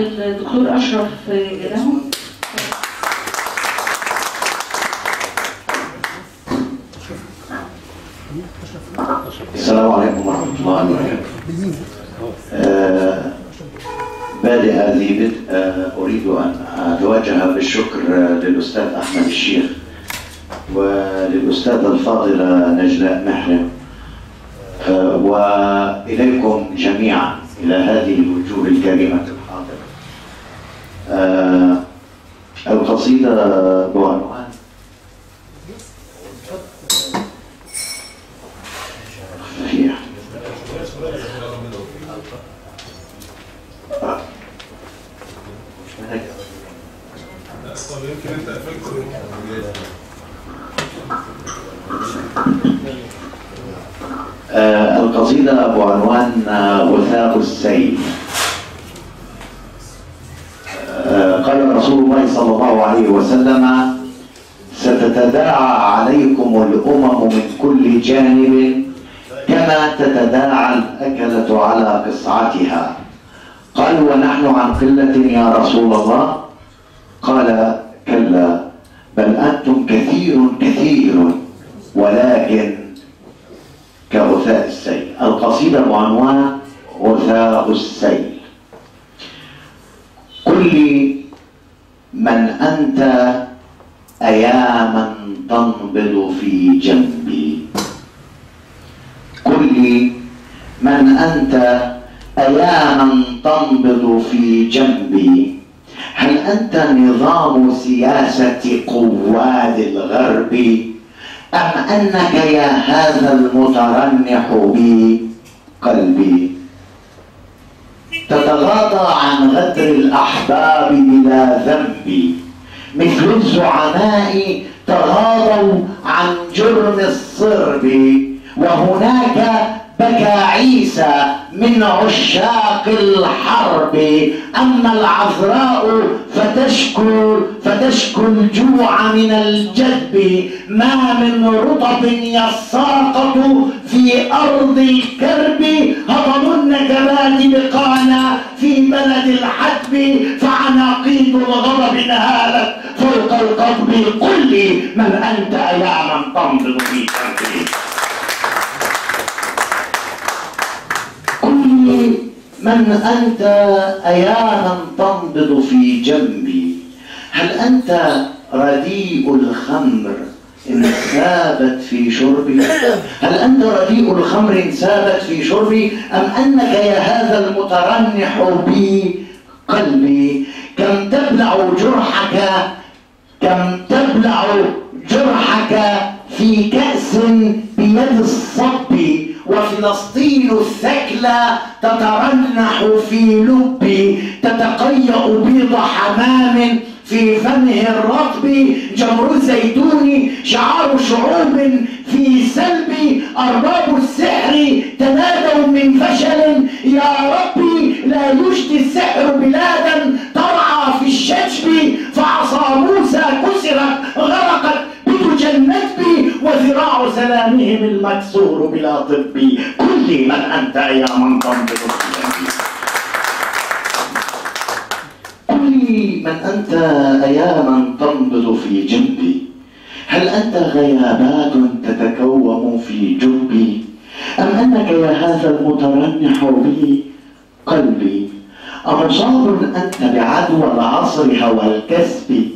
الدكتور أشرف جناهم. السلام عليكم ورحمة الله وبركاته. بادئ هذه بدء أريد أن أتوجه بالشكر للأستاذ أحمد الشيخ وللأستاذة الفاضلة نجلاء محرم وإليكم جميعا إلى هذه الوجوه الكريمة الحاضرة. القصيدة بعنوان القصيدة بعنوان وثاق السيل. قال رسول الله صلى الله عليه وسلم: ستتداعى عليكم الأمم من كل جانب كما تتداعى الأكلة على قصعتها. قالوا: ونحن عن قلة يا رسول الله؟ قال: كلا، بل أنتم كثير كثير ولكن كغثاء السيل. القصيدة بعنوان غثاء السيل. قل لي من أنت أياما تنبض في جنبي. قل لي من أنت أياما تنبض في جنبي. هل أنت نظام سياسة قواد الغرب أم أنك يا هذا المترنح بي قلبي؟ تتغاضى عن غدر الأحباب بلا ذنب مثل الزعماء تغاضوا عن جرم الصرب. وهناك بكى عيسى من عشاق الحرب. أما العذراء فتشكو الجوع من الجدب. ما من رطب يساقط في أرض الكرب. هضمن كباتب قانا في بلد الحتب. فعناقيد الغضب نهالت فوق القضب. قل لي من أنت أياما تنبض في جنبي. من أنت أياما تنبض في جنبي. هل أنت رديء الخمر إن سابت في شربي؟ هل أنت رديء الخمر إن سابت في شربي أم أنك يا هذا المترنح بي قلبي؟ كم تبلع جرحك في كأس بيد الصب. وفلسطين الثكلى تترنح في لبي. تتقيأ بيض حمام في فمه الرطب. جمر الزيتون شعار شعوب في سلبي. أرباب السحر تنادوا من فشل. يا ربي لا يشتي السحر بلادا ترعى في الشجب. فعصا موسى كسرت غرقت جنتي وذراع سلامهم المكسور بلا طب. كل من أنت أياما تنبض في جنبي. كل من أنت أياما تنبض في جنبي. هل أنت غيابات تتكوم في جبي أم أنك يا هذا المترنح بي قلبي؟ أمصاب أنت بعدوى العصر هوى الكسب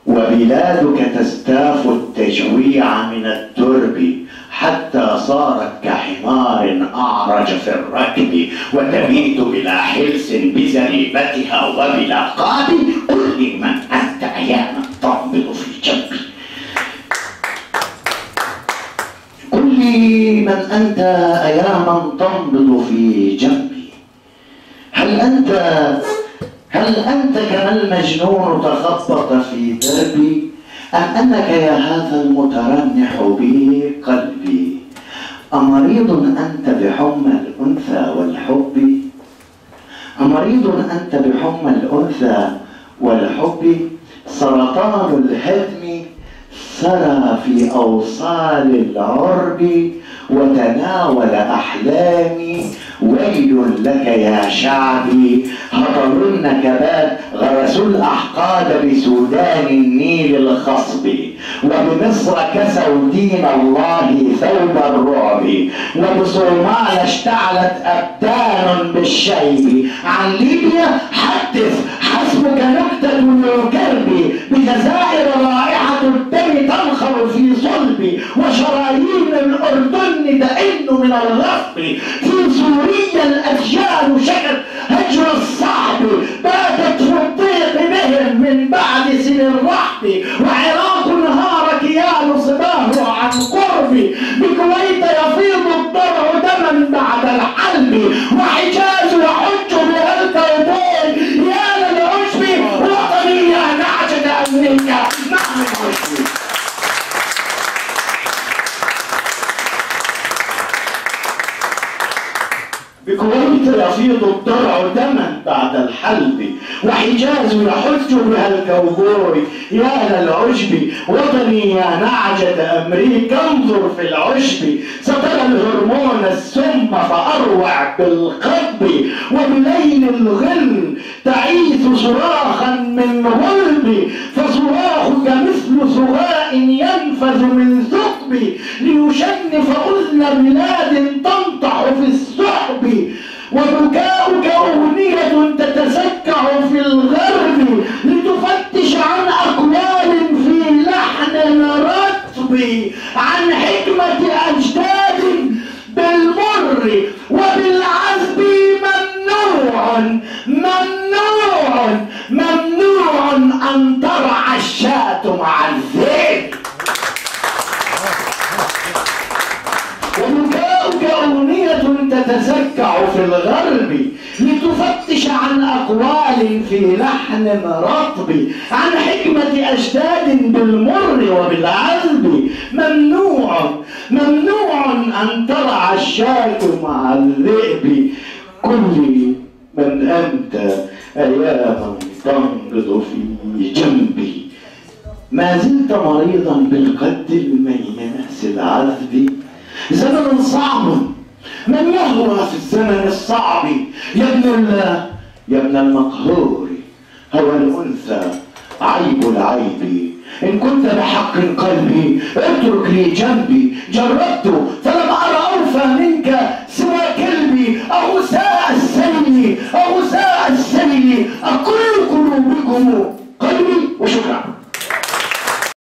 وبلادك تستاف التجويع من الترب حتى صارت كحمار أعرج في الركب وتبيت بلا حلس بزريبتها وبلا قاب. قل لي من أنت أياما تنبض في جنبي. قل لي من أنت أياما تنبض في جنبي. هل أنت كما المجنون تخبط في دربي أم أنك يا هذا المترنح بي قلبي؟ أمريض أنت بحمى الأنثى والحب؟ أمريض أنت بحمى الأنثى والحب؟ سرطان الهدم سرى في أوصال العرب وتناول أحلامي. ويل لك يا شعبي هطلوا النكبات، غرسوا الأحقاد بسودان النيل الخصب، وبمصر كسوا دين الله ثوب الرعب، وبصومال اشتعلت أبدان بالشيب. عن ليبيا حدث حسبك نكتة الكرب، بجزائر رائحة الدم تنخر في صلبي، وشرايين الأردن تئن من الغصب. في سوريا الأجيال شكت هجر الصعب، باتت في الضيق بهم من بعد سن الرحب. وعراق انهار كيان صباه عن قرب، بكويت يفيض الضرع دما بعد الحلب. وحجاز يحج بها الكوبون، يا للعشب وطني يا نعجة أمريكا. نعم العشب. بكويت يفيض الضرع دما بعد الحلب، وحجاز يحج بها الكوبوي. يا للعشب وطني يا نعجة أمريكا. انظر في العشب سترى الهرمون السم فأروع بالقطب، وبليل الغل تعيث صراخا من غلب، فصراخك مثل صغاء ينفذ من ثقب، ليشنف أذن بلاد تنطح في السحب. وبكاؤك أغنية تتسكع في الغرب، لتفتش عن أقوال في لحن رطب، عن حكمة أجداد بالمر وبالعذب. ممنوع ممنوع ممنوع أن ترعى الشاة مع الذئب. وبكاؤك أغنية تتسكع في الغرب، لتفتش عن أقوال في لحن رطب، عن حكمة أجداد بالمر وبالعذب. ممنوع ممنوع أن ترعى الشاة مع الذئب. كل من أنت أياما تنقض في جنبي، ما زلت مريضا بالقد المياس العذب. زمن صعب، من يهوى في الزمن الصعب؟ يا ابن الله يا ابن المقهور، هوى الأنثى عيب العيب. إن كنت بحق قلبي اترك لي جنبي، جربت فلم أرى أوفى منك سوى كلبي. أغثاء السيل أغثاء السيل، أكلكم